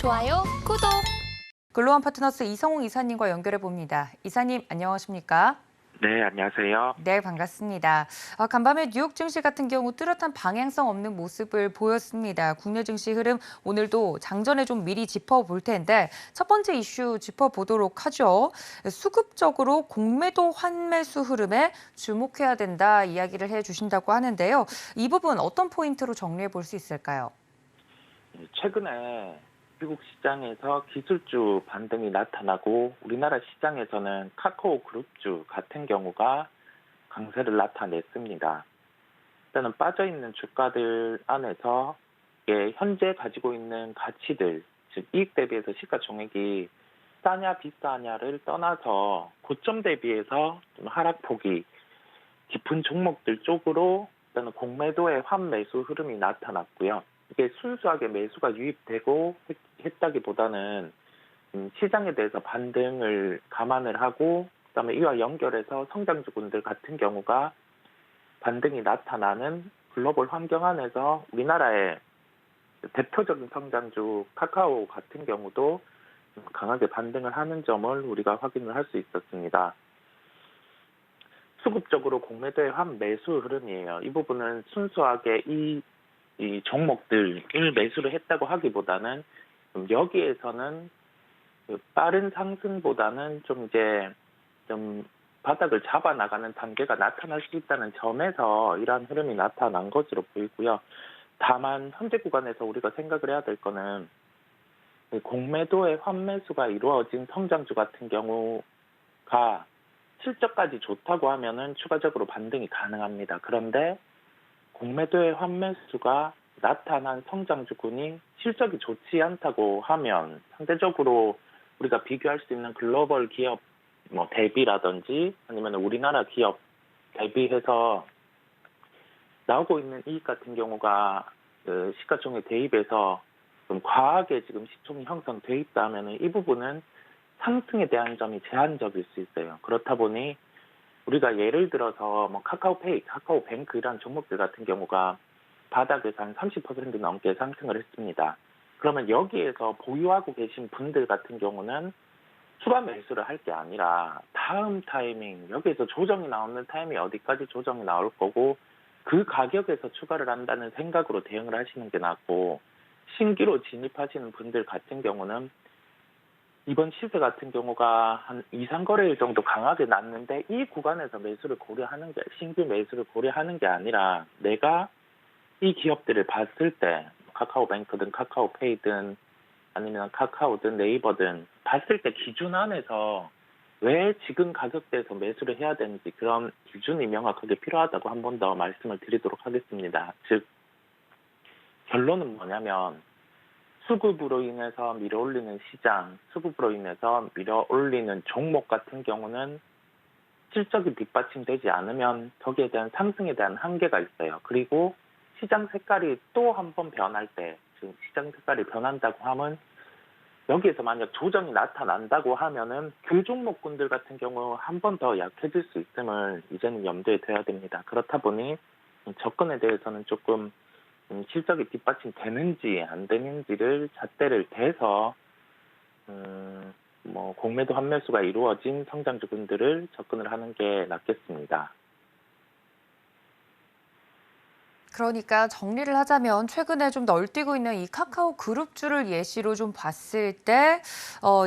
좋아요, 구독. 글로원 파트너스 이성웅 이사님과 연결해 봅니다. 이사님 안녕하십니까? 네, 안녕하세요. 네, 반갑습니다. 간밤에 뉴욕 증시 같은 경우 뚜렷한 방향성 없는 모습을 보였습니다. 국내 증시 흐름 오늘도 장전에 좀 미리 짚어볼 텐데 첫 번째 이슈 짚어보도록 하죠. 수급적으로 공매도 환매수 흐름에 주목해야 된다 이야기를 해주신다고 하는데요. 이 부분 어떤 포인트로 정리해 볼 수 있을까요? 최근에 미국 시장에서 기술주 반등이 나타나고 우리나라 시장에서는 카카오 그룹주 같은 경우가 강세를 나타냈습니다. 일단은 빠져있는 주가들 안에서 이게 현재 가지고 있는 가치들, 즉 이익 대비해서 시가총액이 싸냐 비싸냐를 떠나서 고점 대비해서 좀 하락폭이 깊은 종목들 쪽으로 일단은 공매도의 환매수 흐름이 나타났고요. 이게 순수하게 매수가 유입되고 했다기보다는 시장에 대해서 반등을 감안을 하고 그다음에 이와 연결해서 성장주군들 같은 경우가 반등이 나타나는 글로벌 환경 안에서 우리나라의 대표적인 성장주 카카오 같은 경우도 강하게 반등을 하는 점을 우리가 확인을 할 수 있었습니다. 수급적으로 공매도의 환매수 흐름이에요. 이 부분은 순수하게 이 종목들을 매수를 했다고 하기보다는 여기에서는 빠른 상승보다는 좀 바닥을 잡아 나가는 단계가 나타날 수 있다는 점에서 이러한 흐름이 나타난 것으로 보이고요. 다만 현재 구간에서 우리가 생각을 해야 될 거는 공매도의 환매수가 이루어진 성장주 같은 경우가 실적까지 좋다고 하면은 추가적으로 반등이 가능합니다. 그런데 공매도의 환매수가 나타난 성장주군이 실적이 좋지 않다고 하면 상대적으로 우리가 비교할 수 있는 글로벌 기업 대비라든지 아니면 우리나라 기업 대비해서 나오고 있는 이익 같은 경우가 시가총액 대입에서 좀 과하게 지금 시총이 형성돼 있다 하면은 이 부분은 상승에 대한 점이 제한적일 수 있어요. 그렇다 보니 우리가 예를 들어서 카카오페이, 카카오뱅크 이런 종목들 같은 경우가 바닥에서 한 30% 넘게 상승을 했습니다. 그러면 여기에서 보유하고 계신 분들 같은 경우는 추가 매수를 할 게 아니라 다음 타이밍, 여기에서 조정이 나오는 타이밍이 어디까지 조정이 나올 거고 그 가격에서 추가를 한다는 생각으로 대응을 하시는 게 낫고 신규로 진입하시는 분들 같은 경우는 이번 시세 같은 경우가 한 2, 3거래일 정도 강하게 났는데 이 구간에서 매수를 고려하는 게 신규 매수를 고려하는 게 아니라 내가 이 기업들을 봤을 때 카카오뱅크든 카카오페이든 아니면 카카오든 네이버든 봤을 때 기준 안에서 왜 지금 가격대에서 매수를 해야 되는지 그런 기준이 명확하게 필요하다고 한 번 더 말씀을 드리도록 하겠습니다. 즉 결론은 뭐냐면 수급으로 인해서 밀어올리는 시장, 수급으로 인해서 밀어올리는 종목 같은 경우는 실적이 뒷받침되지 않으면 거기에 대한 상승에 대한 한계가 있어요. 그리고 시장 색깔이 또 한 번 변할 때, 지금 시장 색깔이 변한다고 하면 여기에서 만약 조정이 나타난다고 하면은 그 종목군들 같은 경우 한 번 더 약해질 수 있음을 이제는 염두에 둬야 됩니다. 그렇다 보니 접근에 대해서는 조금 실적이 뒷받침되는지 안 되는지를 잣대를 대서 공매도 환매수가 이루어진 성장주군들을 접근을 하는 게 낫겠습니다. 그러니까 정리를 하자면 최근에 좀 널뛰고 있는 이 카카오 그룹주를 예시로 좀 봤을 때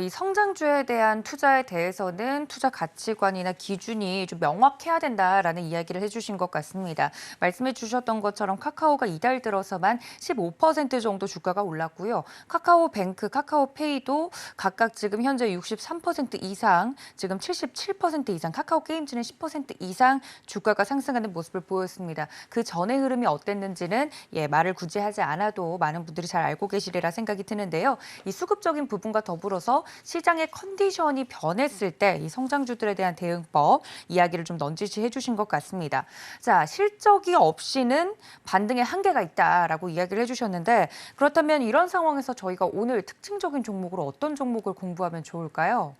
이 성장주에 대한 투자에 대해서는 투자 가치관이나 기준이 좀 명확해야 된다라는 이야기를 해주신 것 같습니다. 말씀해 주셨던 것처럼 카카오가 이달 들어서만 15% 정도 주가가 올랐고요. 카카오뱅크, 카카오페이도 각각 지금 현재 63% 이상, 지금 77% 이상, 카카오게임즈는 10% 이상 주가가 상승하는 모습을 보였습니다. 그 전의 흐름이 어땠는지는 말을 굳이 하지 않아도 많은 분들이 잘 알고 계시리라 생각이 드는데요. 이 수급적인 부분과 더불어서 시장의 컨디션이 변했을 때 이 성장주들에 대한 대응법 이야기를 좀 넌지시 해주신 것 같습니다. 자, 실적이 없이는 반등의 한계가 있다라고 이야기를 해주셨는데 그렇다면 이런 상황에서 저희가 오늘 특징적인 종목으로 어떤 종목을 공부하면 좋을까요?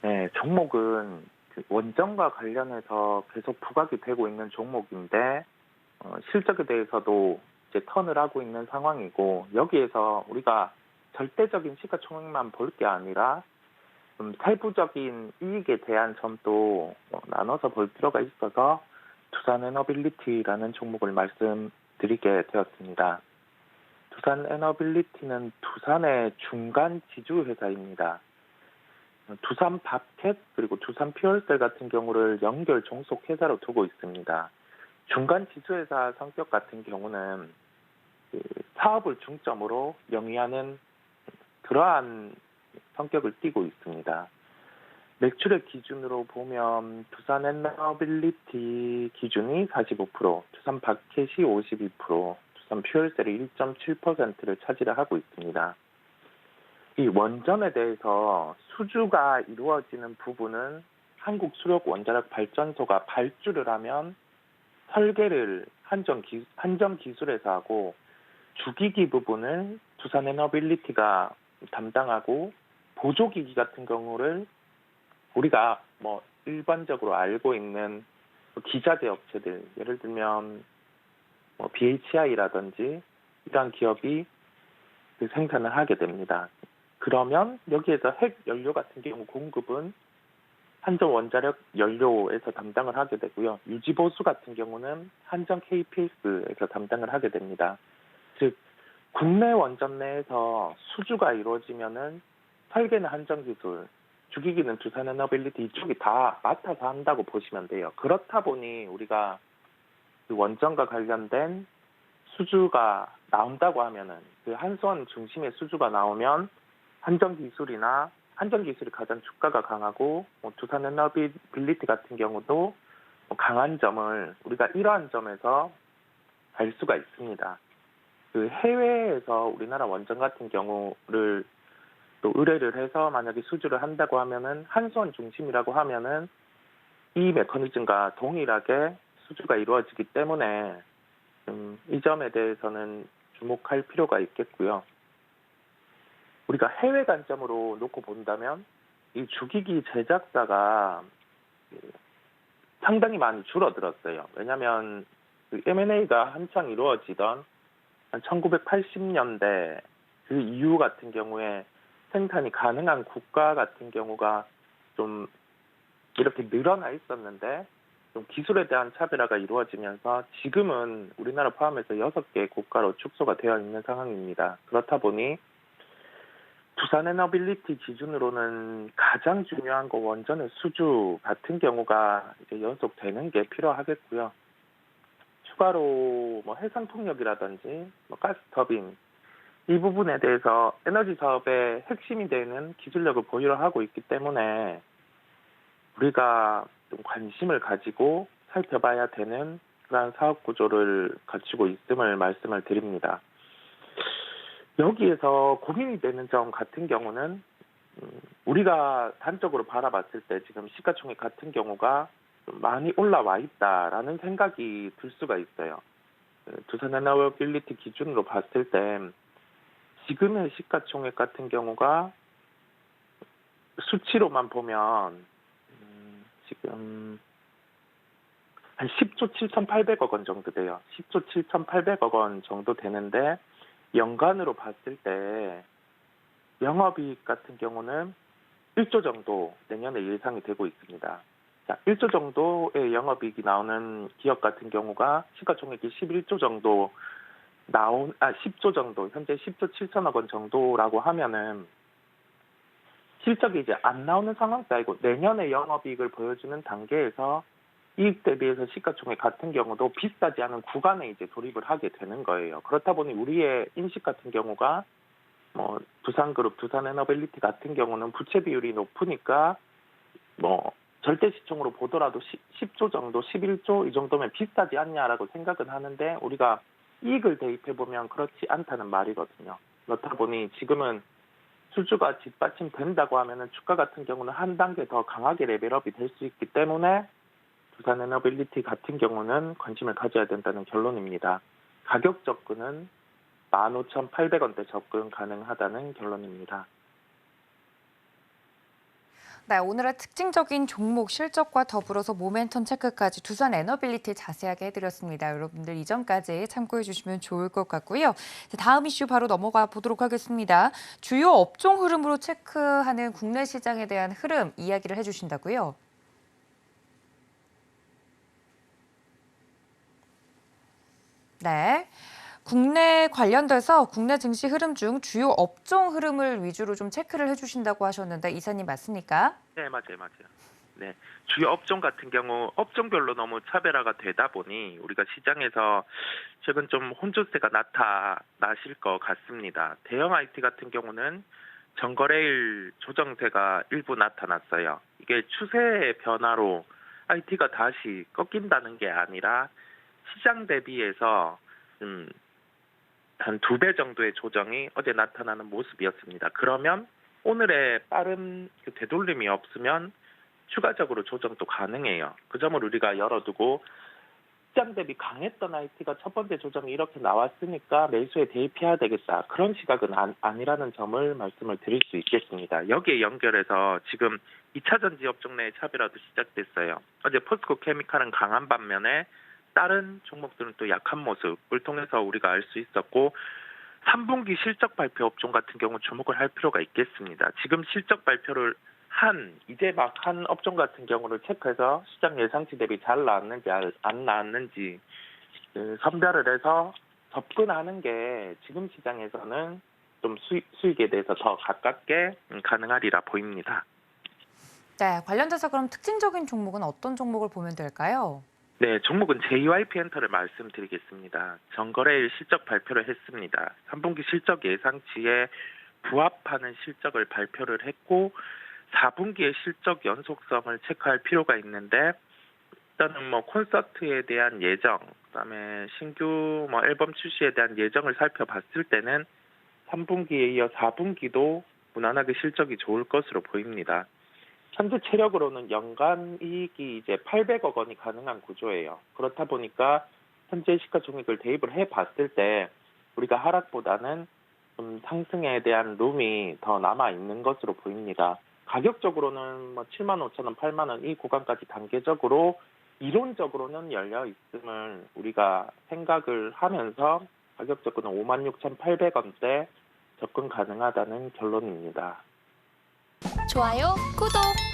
네, 종목은 원전과 관련해서 계속 부각이 되고 있는 종목인데 실적에 대해서도 이제 턴을 하고 있는 상황이고 여기에서 우리가 절대적인 시가총액만 볼 게 아니라 좀 세부적인 이익에 대한 점도 나눠서 볼 필요가 있어서 두산에너빌리티라는 종목을 말씀드리게 되었습니다. 두산에너빌리티는 두산의 중간 지주 회사입니다. 두산 밥켓 그리고 두산 퓨얼셀 같은 경우를 연결 종속 회사로 두고 있습니다. 중간 지주 회사 성격 같은 경우는 그 사업을 중점으로 영위하는 그러한 성격을 띠고 있습니다. 매출액 기준으로 보면 두산 에너빌리티 기준이 45%, 두산 바켓이 52%, 두산 퓨얼셀이 1.7%를 차지하고 있습니다. 이 원전에 대해서 수주가 이루어지는 부분은 한국 수력 원자력 발전소가 발주를 하면 설계를 한정 기술에서 하고 주기기 부분을 두산 에너빌리티가 담당하고 보조기기 같은 경우를 우리가 일반적으로 알고 있는 기자재 업체들, 예를 들면 BHI라든지 이러한 기업이 그 생산을 하게 됩니다. 그러면 여기에서 핵 연료 같은 경우 공급은 한전 원자력 연료에서 담당을 하게 되고요. 유지보수 같은 경우는 한전 KPS에서 담당을 하게 됩니다. 즉 국내 원전 내에서 수주가 이루어지면은 설계는 한전기술, 주기기는 두산에너빌리티 이쪽이 다 맡아서 한다고 보시면 돼요. 그렇다 보니 우리가 그 원전과 관련된 수주가 나온다고 하면은 그 한수원 중심의 수주가 나오면 한전기술이 가장 주가가 강하고 두산에너빌리티 같은 경우도 강한 점을 우리가 이러한 점에서 알 수가 있습니다. 그 해외에서 우리나라 원전 같은 경우를 또 의뢰를 해서 만약에 수주를 한다고 하면은 한수원 중심이라고 하면은 이 메커니즘과 동일하게 수주가 이루어지기 때문에 이 점에 대해서는 주목할 필요가 있겠고요. 우리가 해외 관점으로 놓고 본다면 이 주기기 제작사가 상당히 많이 줄어들었어요. 왜냐하면 그 M&A가 한창 이루어지던 1980년대 그 이후 같은 경우에 생산이 가능한 국가 같은 경우가 좀 이렇게 늘어나 있었는데 좀 기술에 대한 차별화가 이루어지면서 지금은 우리나라 포함해서 6개 국가로 축소가 되어 있는 상황입니다. 그렇다 보니 두산에너빌리티 기준으로는 가장 중요한 거 원전의 수주 같은 경우가 이제 연속되는 게 필요하겠고요. 추가로 해상 풍력이라든지 가스터빈 이 부분에 대해서 에너지 사업의 핵심이 되는 기술력을 보유를 하고 있기 때문에 우리가 좀 관심을 가지고 살펴봐야 되는 그런 사업 구조를 갖추고 있음을 말씀을 드립니다. 여기에서 고민이 되는 점 같은 경우는 우리가 단적으로 바라봤을 때 지금 시가총액 같은 경우가 좀 많이 올라와 있다라는 생각이 들 수가 있어요. 두산에너빌리티 기준으로 봤을 때 지금의 시가총액 같은 경우가 수치로만 보면 지금 한 10조 7,800억 원 정도 돼요. 10조 7,800억 원 정도 되는데 연간으로 봤을 때 영업이익 같은 경우는 1조 정도 내년에 예상이 되고 있습니다. 자, 1조 정도의 영업이익이 나오는 기업 같은 경우가 시가총액이 11조 정도 10조 정도, 현재 10조 7천억 원 정도라고 하면은 실적이 이제 안 나오는 상황도 아니고 내년에 영업이익을 보여주는 단계에서 이익 대비해서 시가총액 같은 경우도 비싸지 않은 구간에 이제 돌입을 하게 되는 거예요. 그렇다 보니 우리의 인식 같은 경우가 두산그룹, 두산에너빌리티 같은 경우는 부채 비율이 높으니까 절대 시총으로 보더라도 10조 정도, 11조 이 정도면 비싸지 않냐라고 생각은 하는데 우리가 이익을 대입해 보면 그렇지 않다는 말이거든요. 그렇다 보니 지금은 수주가 뒷받침된다고 하면은 주가 같은 경우는 한 단계 더 강하게 레벨업이 될 수 있기 때문에 두산에너빌리티 같은 경우는 관심을 가져야 된다는 결론입니다. 가격 접근은 15,800원대 접근 가능하다는 결론입니다. 네, 오늘의 특징적인 종목 실적과 더불어서 모멘텀 체크까지 두산 에너빌리티 자세하게 해드렸습니다. 여러분들 이 점까지 참고해 주시면 좋을 것 같고요. 다음 이슈 바로 넘어가 보도록 하겠습니다. 주요 업종 흐름으로 체크하는 국내 시장에 대한 흐름 이야기를 해주신다고요? 네. 국내 관련돼서 국내 증시 흐름 중 주요 업종 흐름을 위주로 좀 체크를 해주신다고 하셨는데 이사님 맞습니까? 네, 맞아요, 맞아요. 네, 주요 업종 같은 경우 업종별로 너무 차별화가 되다 보니 우리가 시장에서 최근 좀 혼조세가 나타나실 것 같습니다. 대형 IT 같은 경우는 전거래일 조정세가 일부 나타났어요. 이게 추세의 변화로 IT가 다시 꺾인다는 게 아니라 시장 대비해서 한 2배 정도의 조정이 어제 나타나는 모습이었습니다. 그러면 오늘의 빠른 그 되돌림이 없으면 추가적으로 조정도 가능해요. 그 점을 우리가 열어두고 시장 대비 강했던 IT가 첫 번째 조정이 이렇게 나왔으니까 매수에 대입해야 되겠다. 그런 시각은 아니라는 점을 말씀을 드릴 수 있겠습니다. 여기에 연결해서 지금 2차 전지 업종 내의 차별화도 시작됐어요. 어제 포스코 케미칼은 강한 반면에 다른 종목들은 또 약한 모습을 통해서 우리가 알 수 있었고 3분기 실적 발표 업종 같은 경우 주목을 할 필요가 있겠습니다. 지금 실적 발표를 이제 막 한 업종 같은 경우를 체크해서 시장 예상치 대비 잘 나왔는지 안 나왔는지 선별을 해서 접근하는 게 지금 시장에서는 좀 수익에 대해서 더 가깝게 가능하리라 보입니다. 네, 관련돼서 그럼 특징적인 종목은 어떤 종목을 보면 될까요? 네, 종목은 JYP 엔터를 말씀드리겠습니다. 전거래일 실적 발표를 했습니다. 3분기 실적 예상치에 부합하는 실적을 발표를 했고 4분기의 실적 연속성을 체크할 필요가 있는데 일단은 콘서트에 대한 예정, 그다음에 신규 앨범 출시에 대한 예정을 살펴봤을 때는 3분기에 이어 4분기도 무난하게 실적이 좋을 것으로 보입니다. 현재 체력으로는 연간 이익이 이제 800억 원이 가능한 구조예요. 그렇다 보니까 현재 시가총액을 대입을 해봤을 때 우리가 하락보다는 좀 상승에 대한 룸이 더 남아 있는 것으로 보입니다. 가격적으로는 7만 5천 원, 8만 원 이 구간까지 단계적으로 이론적으로는 열려 있음을 우리가 생각을 하면서 가격적으로는 56,800원대 접근 가능하다는 결론입니다. 좋아요, 구독!